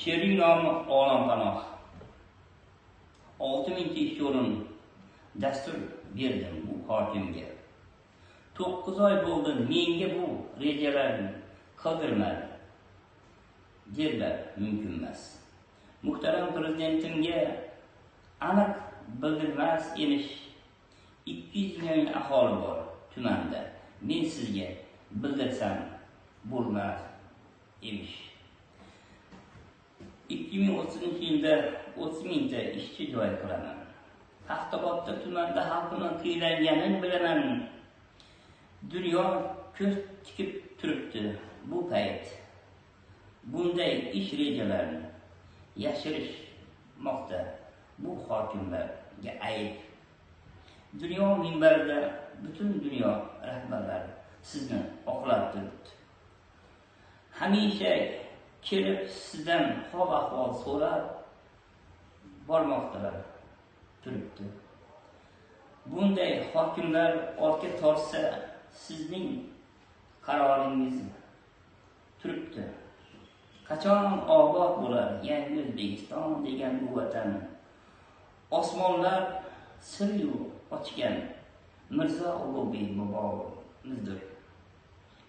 She'ring nomi olampanoh. 6000 ish o'rin dastur berdim bu hokimga. 9 oy bo'ldi menga bu rejalarni qildirmadi. Derlar, mumkin emas. Muhtaram prezidentimga aniq bildirmas emish. 200 million aholi bor tumanda. Men sizga bildirsam bo'lmas emish. 2030-yilda 30 mingta ishchi joy quraman. Paxtaobodda tumanda xalqning qiylanganini bilaman. Dunyo ko'z tikib turibdi bu payt. Bunday ish rejalarini yashirishmoqda bu hokimlarga ayb. Dunyo minbarida butun dunyo rahbarlari sizni oqlab turibdi. Hamisha kelib sizdan hol ahvol so'rab bormoqdalar turibdi. Bunday hokimlar ortga tortsa sizning qaroringiz turibdi. Qachon obod bo'lar yangi O'zbekiston degan bu vatan? Osmonlar sir ochgan Mirzo Ulug'bek bobomizdir.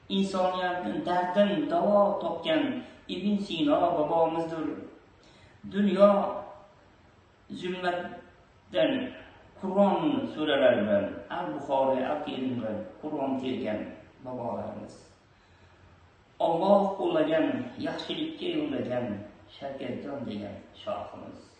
İnsoniyatning dardin davo topgan Ibn Sino bobomizdir. Dunyo zulmatdan Qur'on suralari bilan Al-Buxoriy, Al-Karim bilan Qur'on tergan bobolarimiz. Alloh qo'llagan, yaxshilikka yo'llagan Shavkatjon degan shohimiz.